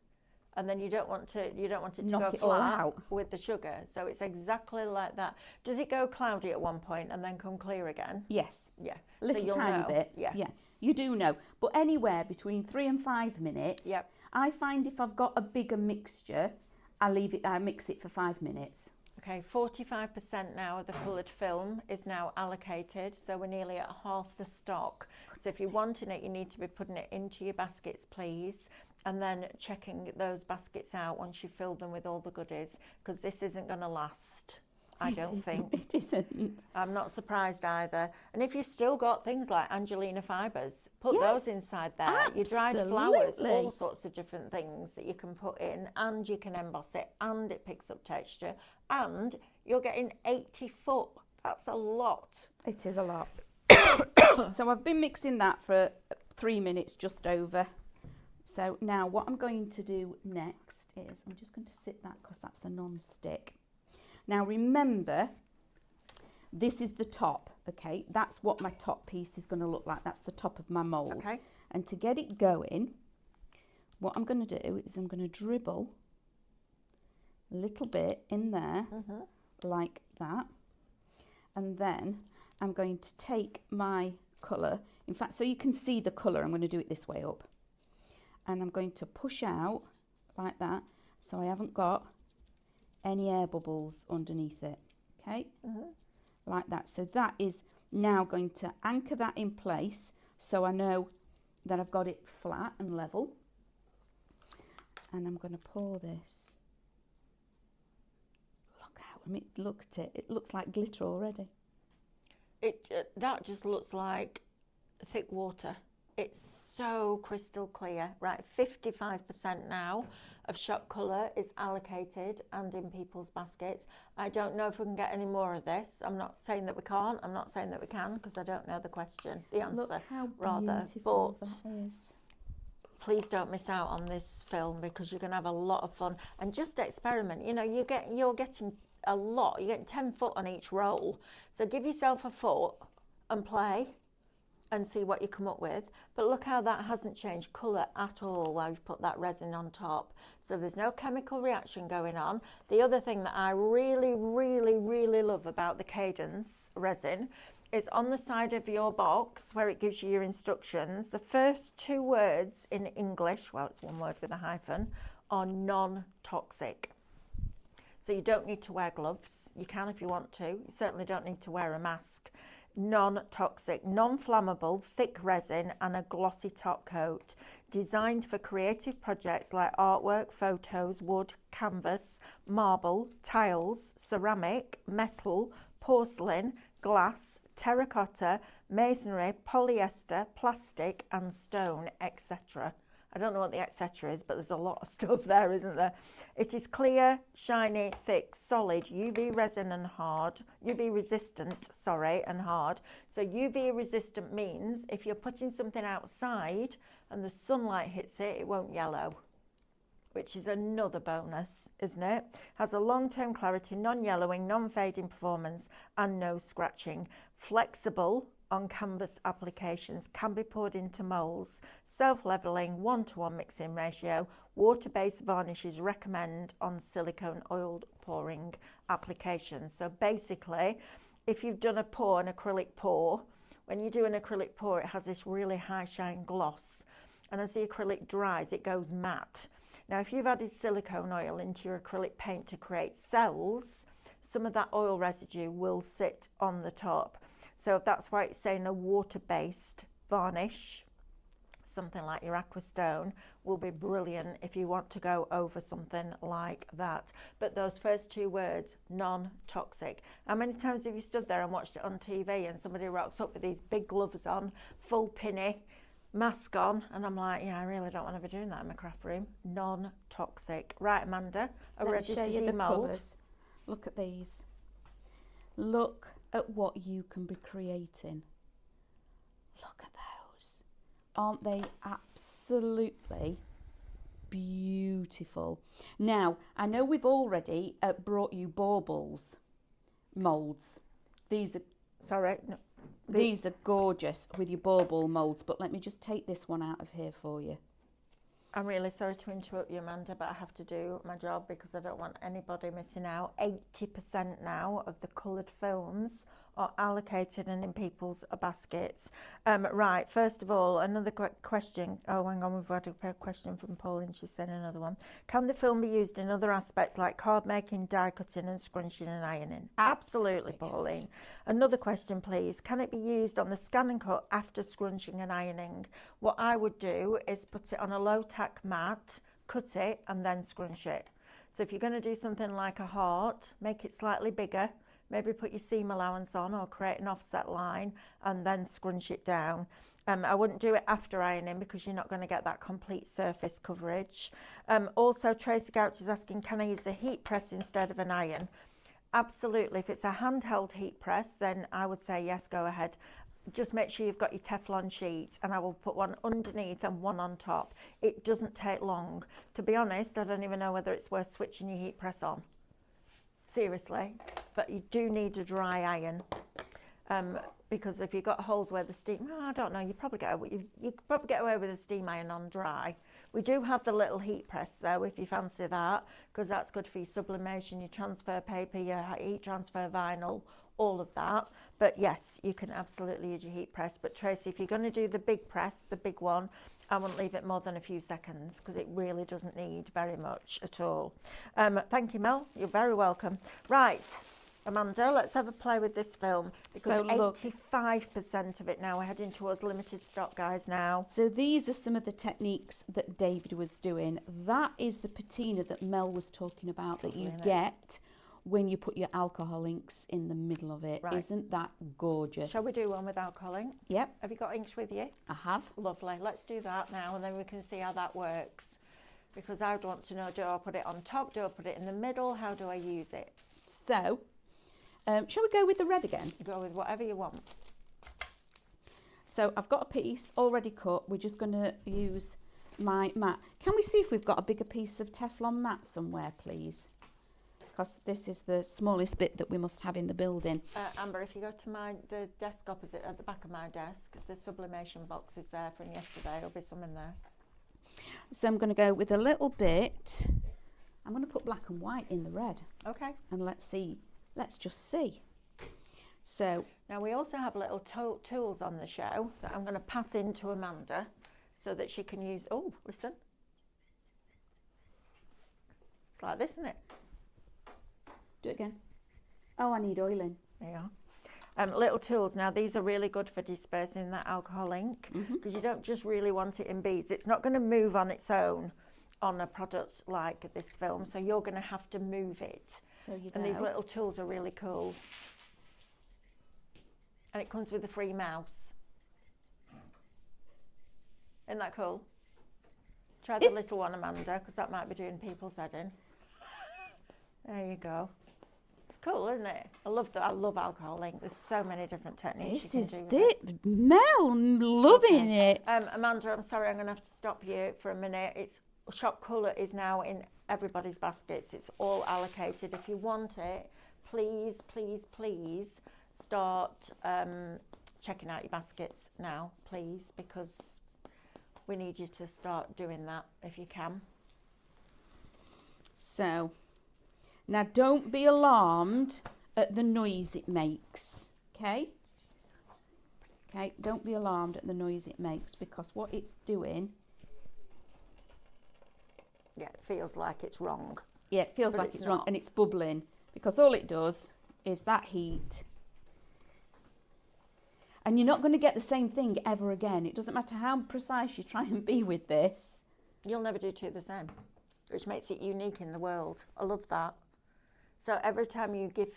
and then you don't want it to knock go it all flat out with the sugar. So it's exactly like that. Does it go cloudy at one point and then come clear again? Yes. Yeah. A little tiny bit. Yeah. Yeah. You do know. But anywhere between 3 and 5 minutes. Yep. I find if I've got a bigger mixture, I mix it for 5 minutes. Okay, 45% now of the coloured film is now allocated, so we're nearly at half the stock. So if you're wanting it, you need to be putting it into your baskets, please, and then checking those baskets out once you fill them with all the goodies, because this isn't going to last. I don't think. It isn't. I'm not surprised either. And if you've still got things like Angelina fibres, put Yes, those inside there. Your dried flowers, absolutely. all sorts of different things that you can put in, and you can emboss it, and it picks up texture, and you're getting 80 foot. That's a lot. It is a lot. So I've been mixing that for 3 minutes, just over. So now what I'm going to do next is I'm just going to sit that because that's a non-stick. Now remember, this is the top, okay? That's what my top piece is going to look like. That's the top of my mould. Okay. And to get it going, what I'm going to do is I'm going to dribble a little bit in there, like that. And then I'm going to take my colour, in fact, so you can see the colour, I'm going to do it this way up. And I'm going to push out like that, so I haven't got any air bubbles underneath it, okay? Like that. So that is now going to anchor that in place, so I know that I've got it flat and level. And I'm going to pour this. Look at it. It looks like glitter already. That just looks like thick water. It's so crystal clear. Right, 55% now of shot colour is allocated and in people's baskets. I don't know if we can get any more of this. I'm not saying that we can't. I'm not saying that we can, because I don't know the answer. Look how rather. beautiful But that is. please don't miss out on this film, because you're going to have a lot of fun, and just experiment. You know, you're getting a lot. You're getting 10 foot on each roll, so give yourself a foot and play and see what you come up with. But look how that hasn't changed colour at all while you've put that resin on top. So there's no chemical reaction going on. The other thing that I really, really, really love about the Cadence resin is on the side of your box where it gives you your instructions, the first 2 words in English, well, it's one word with a hyphen, are non-toxic. So you don't need to wear gloves. You can if you want to. You certainly don't need to wear a mask. Non-toxic, non-flammable, thick resin and a glossy top coat. Designed for creative projects like artwork, photos, wood, canvas, marble, tiles, ceramic, metal, porcelain, glass, terracotta, masonry, polyester, plastic and stone, etc. I don't know what the etc. is, but there's a lot of stuff there, isn't there? It is clear, shiny, thick, solid, UV resin and hard, UV resistant, sorry, and hard. So UV resistant means if you're putting something outside and the sunlight hits it, it won't yellow, which is another bonus, isn't it? Has a long-term clarity, non-yellowing, non-fading performance and no scratching. Flexible on canvas applications, can be poured into moulds, self-leveling, 1-to-1 mixing ratio, water-based varnishes recommend on silicone oil pouring applications. So basically, if you've done an acrylic pour, when you do an acrylic pour, it has this really high shine gloss, and as the acrylic dries, it goes matte. Now, if you've added silicone oil into your acrylic paint to create cells, some of that oil residue will sit on the top. So that's why it's saying a water-based varnish, something like your aqua stone, will be brilliant if you want to go over something like that. But those first 2 words, non-toxic. How many times have you stood there and watched it on TV and somebody rocks up with these big gloves on, full pinny, mask on, and I'm like, yeah, I really don't want to be doing that in my craft room. Non-toxic. Right, Amanda, are we ready to demold? Look at these. Look at what you can be creating. Look at those. Aren't they absolutely beautiful? Now, I know we've already brought you baubles moulds. These are these are gorgeous with your bauble moulds, but let me just take this one out of here for you. I'm really sorry to interrupt you, Amanda, but I have to do my job because I don't want anybody missing out. 80% now of the coloured films are allocated and in people's baskets. Right, first of all, another question. Oh, hang on, we've had a question from Pauline. She sent another one. Can the film be used in other aspects like card making, die cutting and scrunching and ironing? Absolutely, Pauline. Another question, please. Can it be used on the scan and cut after scrunching and ironing? What I would do is put it on a low tack mat, cut it and then scrunch it. So if you're going to do something like a heart, make it slightly bigger, maybe put your seam allowance on or create an offset line and then scrunch it down. I wouldn't do it after ironing because you're not going to get that complete surface coverage. Also, Tracy Gouch is asking, can I use the heat press instead of an iron? Absolutely. If it's a handheld heat press, then I would say yes, go ahead. Just make sure you've got your Teflon sheet, and I will put one underneath and one on top. It doesn't take long. To be honest, I don't even know whether it's worth switching your heat press on. Seriously. But you do need a dry iron. Because if you've got holes where the steam, oh, I don't know, you probably get away with a steam iron on dry. We do have the little heat press though, if you fancy that, because that's good for your sublimation, your transfer paper, your heat transfer vinyl, all of that. But yes, you can absolutely use your heat press. But Tracy, if you're going to do the big press, the big one, I wouldn't leave it more than a few seconds because it really doesn't need very much at all. Thank you, Mel. You're very welcome. Right. Amanda, let's have a play with this film because 85% of it now, we're heading towards limited stock, guys, now. So these are some of the techniques that David was doing. That is the patina that Mel was talking about that you get when you put your alcohol inks in the middle of it. Right. Isn't that gorgeous? Shall we do one with alcohol ink? Yep. Have you got inks with you? I have. Lovely. Let's do that now and then we can see how that works. Because I would want to know, do I put it on top? Do I put it in the middle? How do I use it? So, shall we go with the red again? Go with whatever you want. So I've got a piece already cut. We're just going to use my mat. Can we see if we've got a bigger piece of Teflon mat somewhere, please? Because this is the smallest bit that we must have in the building. Amber, if you go to the desk opposite, at the back of my desk, the sublimation box is there from yesterday. There'll be some in there. So I'm going to go with a little bit. I'm going to put black and white in the red. Okay. And let's see. Let's just see. So now we also have little tools on the show that I'm going to pass in to Amanda so that she can use. Oh, listen. It's like this, isn't it? Do it again. Oh, I need oiling. There you are. Little tools. Now these are really good for dispersing that alcohol ink because you don't just really want it in beads. It's not going to move on its own on a product like this film, so you're going to have to move it. So and these little tools are really cool. And it comes with a free mouse. Isn't that cool? Try the little one, Amanda, because that might be doing people's head in. There you go. It's cool, isn't it? I love alcohol ink. There's so many different techniques. This is it. Mel, I'm loving it. Amanda, I'm sorry, I'm going to have to stop you for a minute. Shop colour is now in everybody's baskets. It's all allocated. If you want it, please, please, please start checking out your baskets now, please, because we need you to start doing that if you can. So, now don't be alarmed at the noise it makes, okay? Okay, don't be alarmed at the noise it makes because what it's doing... Yeah, it feels like it's wrong. Yeah, it feels like it's wrong and it's bubbling because all it does is that heat. And you're not going to get the same thing ever again. It doesn't matter how precise you try and be with this. You'll never do two the same, which makes it unique in the world. I love that. So every time you give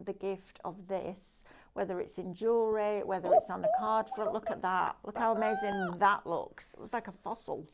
the gift of this, whether it's in jewellery, whether it's on a card front, look at that. Look how amazing that looks. It looks like a fossil.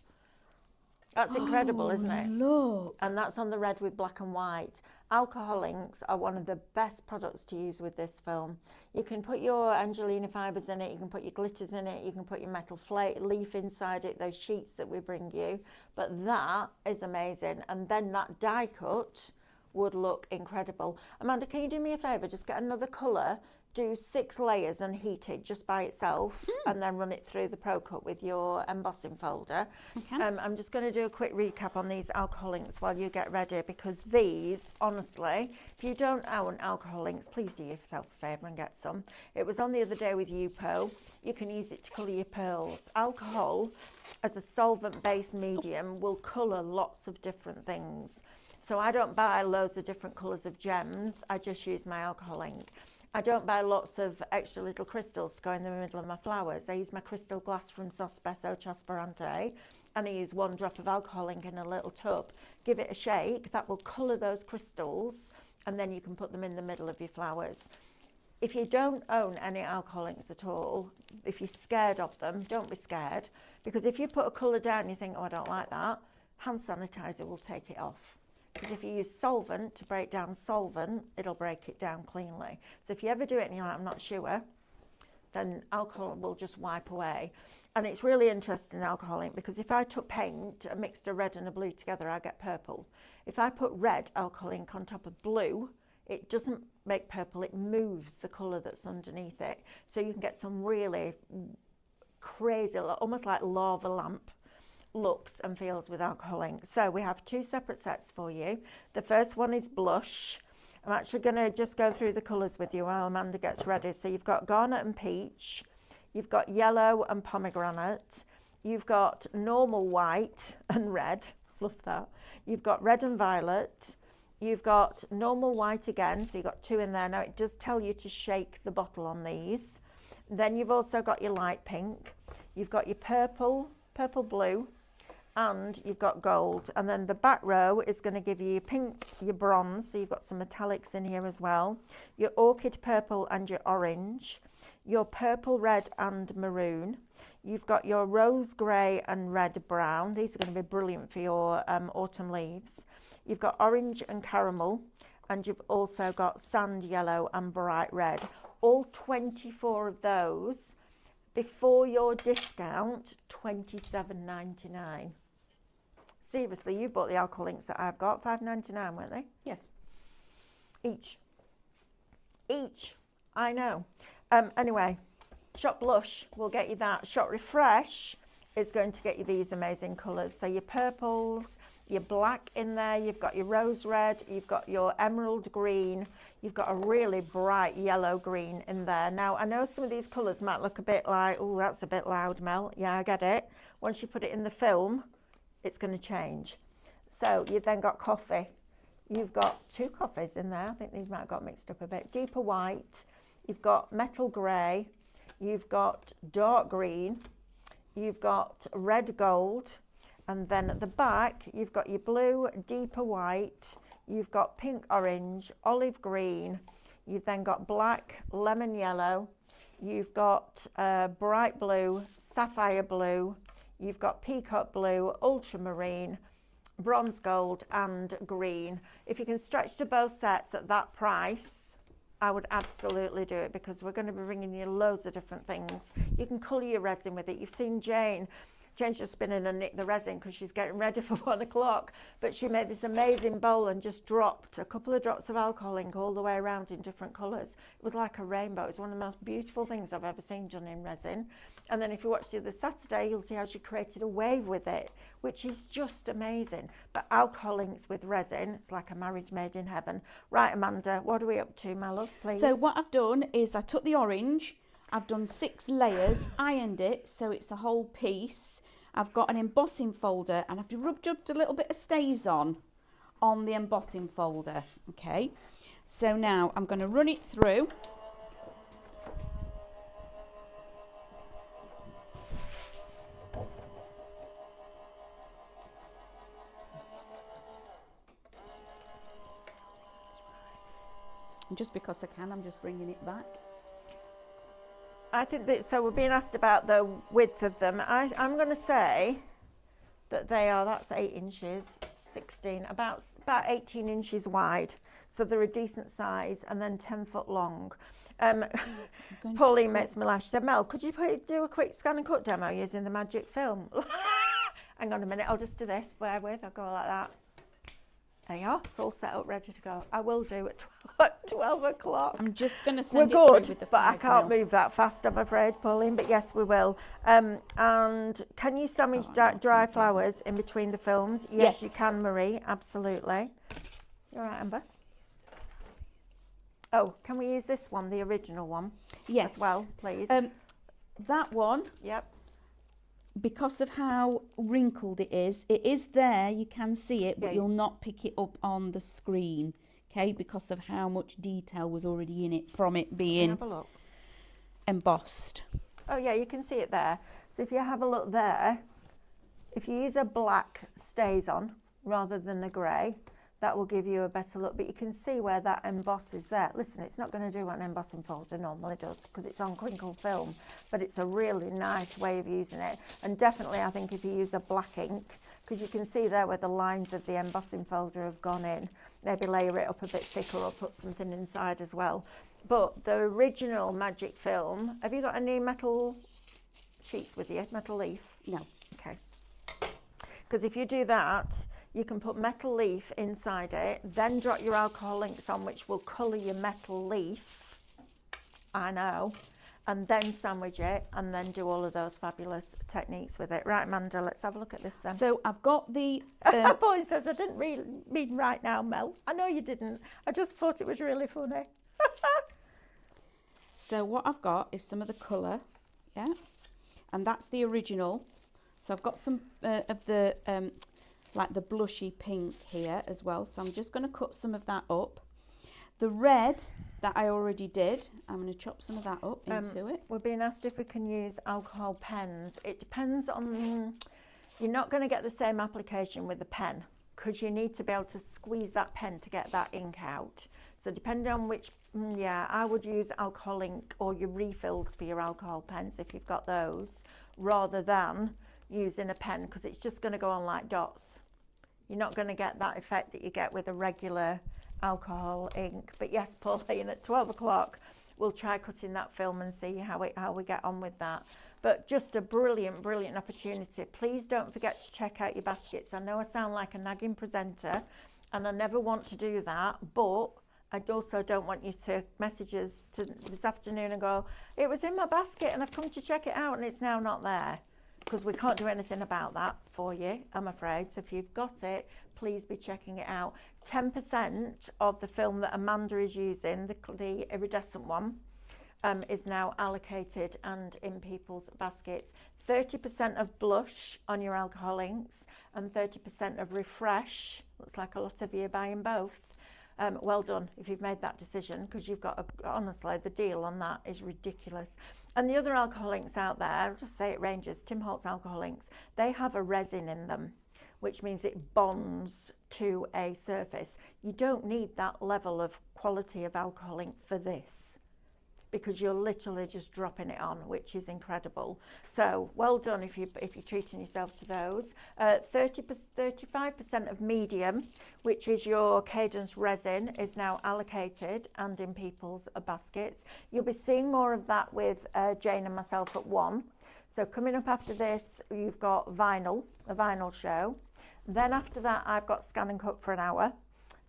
That's incredible, isn't it? Look. And that's on the red with black and white. Alcohol inks are one of the best products to use with this film. You can put your Angelina fibres in it, you can put your glitters in it, you can put your metal leaf inside it, those sheets that we bring you. But that is amazing. And then that die cut would look incredible. Amanda, can you do me a favour? Just get another colour, do 6 layers and heat it just by itself and then run it through the Pro Cut with your embossing folder. Okay. I'm just going to do a quick recap on these alcohol inks while you get ready because these, honestly, if you don't own alcohol inks, please do yourself a favour and get some. It was on the other day with Yupo. You can use it to colour your pearls. Alcohol, as a solvent-based medium, will colour lots of different things. So I don't buy loads of different colours of gems. I just use my alcohol ink. I don't buy lots of extra little crystals to go in the middle of my flowers. I use my crystal glass from Sospeso Trasparente and I use 1 drop of alcohol ink in a little tub. Give it a shake, that will colour those crystals and then you can put them in the middle of your flowers. If you don't own any alcohol inks at all, if you're scared of them, don't be scared, because if you put a colour down and you think, oh, I don't like that, hand sanitizer will take it off. Because if you use solvent to break down solvent, it'll break it down cleanly. So if you ever do it and you're like, I'm not sure, then alcohol will just wipe away. And it's really interesting, alcohol ink, because if I took paint and mixed a red and a blue together, I get purple. If I put red alcohol ink on top of blue, it doesn't make purple, it moves the colour that's underneath it. So you can get some really crazy, almost like lava lamp looks and feels with alcohol ink. So we have 2 separate sets for you. The first one is blush. I'm actually going to just go through the colours with you while Amanda gets ready. So you've got garnet and peach, you've got yellow and pomegranate, you've got normal white and red, love that. You've got red and violet, you've got normal white again, so you've got 2 in there. Now it does tell you to shake the bottle on these. Then you've also got your light pink, you've got your purple, purple blue, and you've got gold. And then the back row is going to give you your pink, your bronze, so you've got some metallics in here as well, your orchid purple and your orange, your purple, red and maroon. You've got your rose grey and red brown. These are going to be brilliant for your autumn leaves. You've got orange and caramel, and you've also got sand yellow and bright red. All 24 of those, before your discount, $27.99. Seriously, you bought the alcohol inks that I've got, $5.99, weren't they? Yes. Each. I know. Anyway, Shop Blush will get you that. Shop Refresh is going to get you these amazing colours. So your purples, your black in there, you've got your rose red, you've got your emerald green, you've got a really bright yellow green in there. Now, I know some of these colours might look a bit like, oh, that's a bit loud, Mel. Yeah, I get it. Once you put it in the film, it's going to change. So you've then got coffee. You've got 2 coffees in there. I think these might have got mixed up a bit. Deeper white, you've got metal grey, you've got dark green, you've got red gold, and then at the back you've got your blue, deeper white, you've got pink orange, olive green, you've then got black, lemon yellow, you've got bright blue, sapphire blue, you've got peacock blue, ultramarine, bronze gold and green. If you can stretch to both sets at that price, I would absolutely do it, because we're going to be bringing you loads of different things. You can colour your resin with it. You've seen Jane. Jane's just been in and nicked the resin because she's getting ready for 1 o'clock. But she made this amazing bowl and just dropped a couple of drops of alcohol ink all the way around in different colours. It was like a rainbow. It's one of the most beautiful things I've ever seen done in resin. And then if you watch the other Saturday, you'll see how she created a wave with it, which is just amazing. But alcohol inks with resin, it's like a marriage made in heaven. Right, Amanda, what are we up to, my love, please? So what I've done is I took the orange, I've done 6 layers, ironed it so it's a whole piece. I've got an embossing folder and I've rubbed up a little bit of stays on the embossing folder. Okay, so now I'm going to run it through. And just because I can, I'm just bringing it back. I think that, so we're being asked about the width of them. I'm going to say that they are, that's 8 inches, 16, about 18 inches wide. So they're a decent size, and then 10 foot long. Pauline makes me laugh. She said, Mel, could you do a quick scan and cut demo using the magic film? Hang on a minute, I'll just do this, bear with, I'll go like that. There you are, it's all set up, ready to go. I will do at 12 o'clock. I'm just going to send We're it good, through with the but I 5 can't mil. move that fast, I'm afraid, Pauline, but yes, we will. And can you sandwich dry flowers in between the films? Yes, you can, Marie, absolutely. You're right, Amber. Oh, can we use this one, the original one? Yes. As well, please. That one, Yep. because of how wrinkled it is there, you can see it, but Yeah. you'll not pick it up on the screen, okay, because of how much detail was already in it from it Can you being have a look? embossed. Oh yeah, you can see it there. So if you have a look there, if you use a black stays on rather than a grey, that will give you a better look. But you can see where that emboss is there. Listen, it's not going to do what an embossing folder normally does because it's on crinkle film, but it's a really nice way of using it. And definitely, I think if you use a black ink, because you can see there where the lines of the embossing folder have gone in, maybe layer it up a bit thicker or put something inside as well. But the original magic film, have you got any metal sheets with you, metal leaf? No. Okay. Because if you do that, you can put metal leaf inside it, then drop your alcohol inks on, which will colour your metal leaf. I know. And then sandwich it, and then do all of those fabulous techniques with it. Right, Amanda, let's have a look at this then. So I've got the... Pauline says, I didn't mean right now, Mel. I know you didn't. I just thought it was really funny. So what I've got is some of the colour, yeah, and that's the original. So I've got some of the, like the blushy pink here as well. So I'm just going to cut some of that up. The red that I already did, I'm going to chop some of that up into it. We're being asked if we can use alcohol pens. It depends on, you're not going to get the same application with the pen because you need to be able to squeeze that pen to get that ink out. So depending on which, yeah, I would use alcohol ink or your refills for your alcohol pens if you've got those, rather than using a pen because it's just going to go on like dots. You're not going to get that effect that you get with a regular alcohol ink. But yes, Pauline, at 12 o'clock we'll try cutting that film and see how we get on with that. But just a brilliant opportunity. Please don't forget to check out your baskets. I know I sound like a nagging presenter and I never want to do that, but I also don't want you to message us this afternoon and go, it was in my basket and I've come to check it out and it's now not there, because we can't do anything about that for you, I'm afraid. So if you've got it, please be checking it out. 10% of the film that Amanda is using, the iridescent one, is now allocated and in people's baskets. 30% of blush on your alcohol inks and 30% of refresh. Looks like a lot of you are buying both. Well done if you've made that decision, because you've got, honestly, the deal on that is ridiculous. And the other alcohol inks out there, I'll just say it ranges, Tim Holtz alcohol inks, they have a resin in them, which means it bonds to a surface. You don't need that level of quality of alcohol ink for this, because you're literally just dropping it on, which is incredible. So well done if you're treating yourself to those. 35% of medium, which is your Cadence resin, is now allocated and in people's baskets. You'll be seeing more of that with Jane and myself at 1. So coming up after this, you've got vinyl, a vinyl show. Then after that, I've got scan and cut for an hour.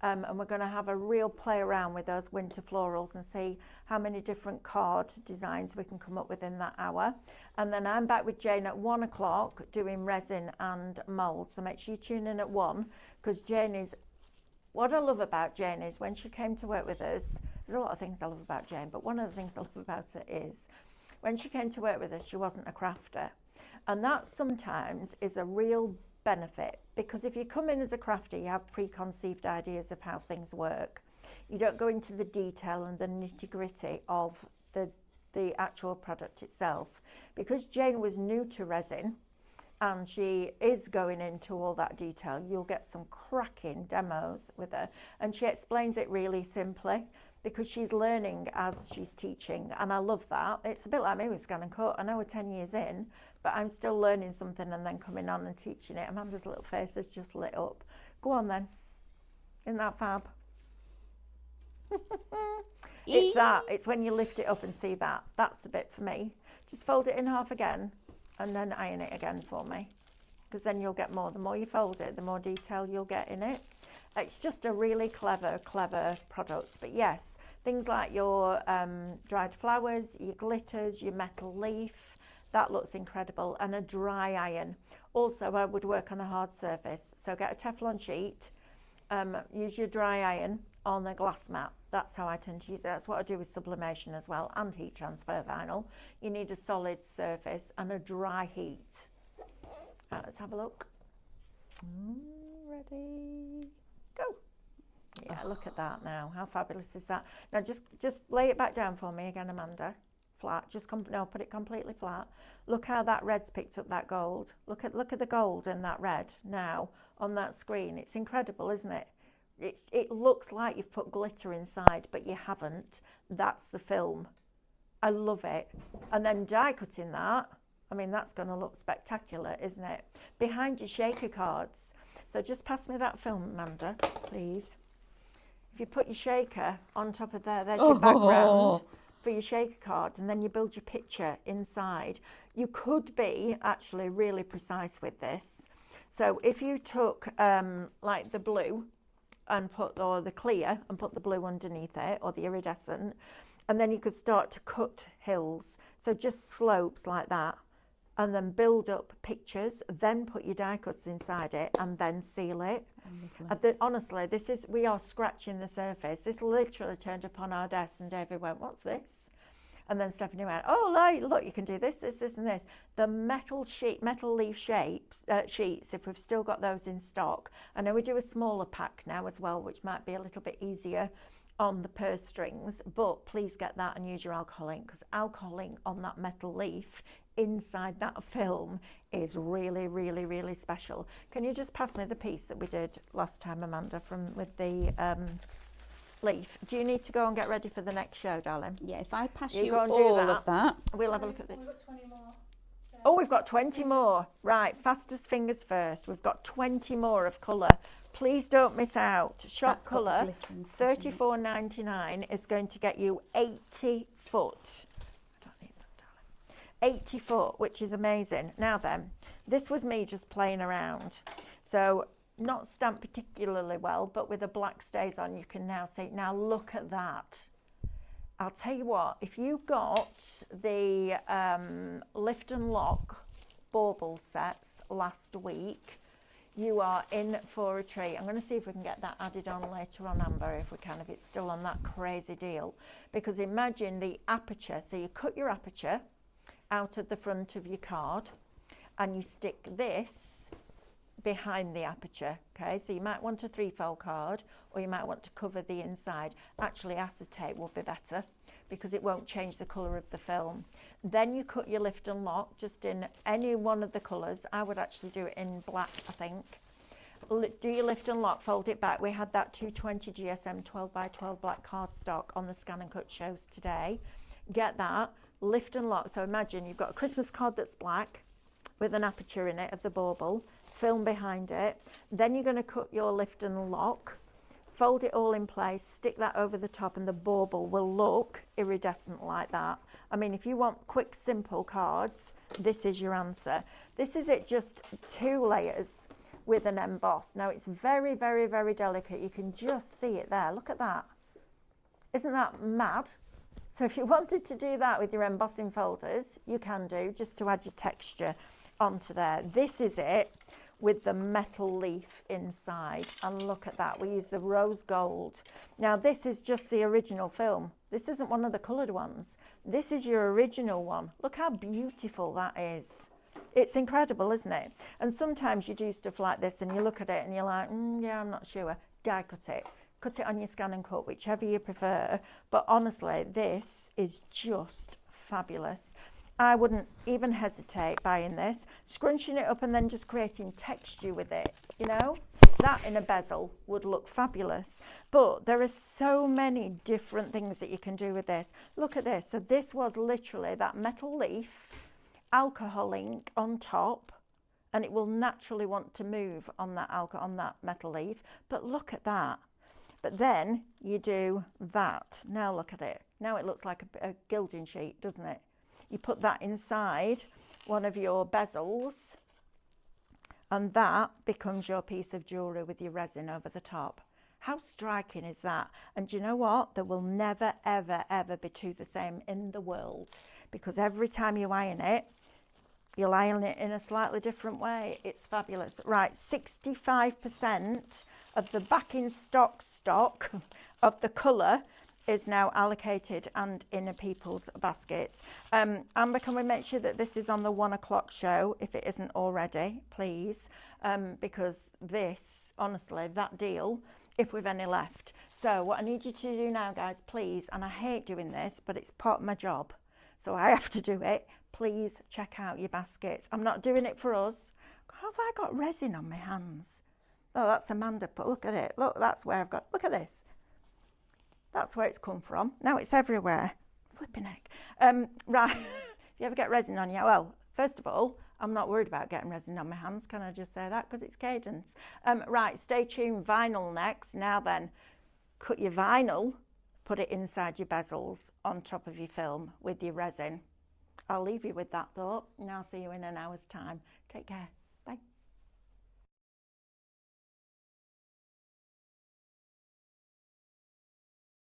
And we're going to have a real play around with those winter florals and see how many different card designs we can come up with in that hour. And then I'm back with Jane at 1 o'clock doing resin and mould. So make sure you tune in at 1, because Jane is, what I love about Jane is when she came to work with us, there's a lot of things I love about Jane, but one of the things I love about her is when she came to work with us, she wasn't a crafter. And that sometimes is a real benefit, because if you come in as a crafter, you have preconceived ideas of how things work. You don't go into the detail and the nitty-gritty of the actual product itself. Because Jane was new to resin and she is going into all that detail, you'll get some cracking demos with her, and she explains it really simply because she's learning as she's teaching, and I love that. It's a bit like me with scan and cut. I know we're 10 years in, but I'm still learning something and then coming on and teaching it. Amanda's little face has just lit up. Go on then. Isn't that fab? It's that. It's when you lift it up and see that. That's the bit for me. Just fold it in half again and then iron it again for me, because then you'll get more. The more you fold it, the more detail you'll get in it. It's just a really clever product. But yes, things like your dried flowers, your glitters, your metal leaf, that looks incredible. And a dry iron. Also, I would work on a hard surface. So get a Teflon sheet, use your dry iron on a glass mat. That's how I tend to use it. That's what I do with sublimation as well, and heat transfer vinyl. You need a solid surface and a dry heat. Right, let's have a look. Ready? Go. Yeah, look at that now. How fabulous is that? Now just lay it back down for me again, Amanda. Flat. Just put it completely flat. Look how that red's picked up that gold. Look at the gold in that red now on that screen. It's incredible, isn't it? it looks like you've put glitter inside, but you haven't. That's the film. I love it. And then die cutting that, I mean, that's going to look spectacular, isn't it? Behind your shaker cards. So just pass me that film, Amanda, please. If you put your shaker on top of there's your background for your shaker card, and then you build your picture inside. You could be actually really precise with this. So if you took like the blue and or the clear and put the blue underneath it, or the iridescent, and then you could start to cut hills. So just slopes like that, and then build up pictures, then put your die cuts inside it, and then seal it. Honestly, we are scratching the surface. This literally turned up on our desk, and David went, "What's this?" And then Stephanie went, "Oh, look, you can do this, this, this, and this." The metal leaf sheets, if we've still got those in stock. I know we do a smaller pack now as well, which might be a little bit easier on the purse strings, but please get that and use your alcohol ink, because alcohol ink on that metal leaf inside that film is really, really, really special. Can you just pass me the piece that we did last time, Amanda, with the leaf? Do you need to go and get ready for the next show, darling? Yeah, if I pass You you go and all do that. of that. We'll have a look at this. We've got 20 more. So Oh, we've got 20 more. Right, fastest fingers first. We've got 20 more of colour. Please don't miss out. Shop That's got Colour, glitter and stuff in it. $34.99 is going to get you 80 foot. I don't need that, darling. 80 foot, which is amazing. Now then, this was me just playing around. So not stamped particularly well, but with the black stays on, you can now see. Now look at that. I'll tell you what, if you got the lift and lock bauble sets last week, you are in for a treat. I'm going to see if we can get that added on later on, Amber, if we can, if it's still on that crazy deal. Because imagine the aperture. So you cut your aperture out of the front of your card, and you stick this behind the aperture. Okay, so you might want a 3-fold card, or you might want to cover the inside. Actually, acetate will be better, because it won't change the colour of the film. Then you cut your lift and lock just in any one of the colours. I would actually do it in black, I think. Do your lift and lock, fold it back. We had that 220 GSM 12x12 black cardstock on the Scan and Cut shows today. Get that, lift and lock. So imagine you've got a Christmas card that's black with an aperture in it of the bauble, film behind it. Then you're going to cut your lift and lock, fold it all in place, stick that over the top, and the bauble will look iridescent like that. I mean, if you want quick, simple cards, this is your answer. This is it, just 2 layers with an emboss. Now, it's very, very, very delicate. You can just see it there. Look at that. Isn't that mad? So if you wanted to do that with your embossing folders, you can do, just to add your texture onto there. This is it with the metal leaf inside, and look at that. We use the rose gold. Now this is just the original film. This isn't one of the coloured ones. This is your original one. Look how beautiful that is. It's incredible, isn't it? And sometimes you do stuff like this and you look at it and you're like, yeah, I'm not sure. Die cut it. Cut it on your Scan and Cut, whichever you prefer. But honestly, this is just fabulous. I wouldn't even hesitate buying this, scrunching it up and then just creating texture with it, you know? That in a bezel would look fabulous. But there are so many different things that you can do with this. Look at this. So this was literally that metal leaf, alcohol ink on top, and it will naturally want to move on that metal leaf. But look at that. But then you do that. Now look at it. Now it looks like a gilding sheet, doesn't it? You put that inside one of your bezels, and that becomes your piece of jewellery with your resin over the top. How striking is that? And do you know what? There will never, ever, ever be two the same in the world, because every time you iron it, you'll iron it in a slightly different way. It's fabulous. Right, 65% of the back in stock of the colour is now allocated and in people's baskets. Amber, can we make sure that this is on the 1 o'clock show, if it isn't already, please? Because this, honestly, that deal, if we've any left. So what I need you to do now, guys, please, and I hate doing this, but it's part of my job, so I have to do it. Please check out your baskets. I'm not doing it for us. How have I got resin on my hands? Oh, that's Amanda, but look at it. Look, that's where I've got, look at this. That's where it's come from. Now it's everywhere. Flipping heck. Right, if you ever get resin on you, well, first of all, I'm not worried about getting resin on my hands. Can I just say that? Because it's Cadence. Right, stay tuned. Vinyl next. Now then, cut your vinyl, put it inside your bezels on top of your film with your resin. I'll leave you with that thought, and I'll see you in an hour's time. Take care.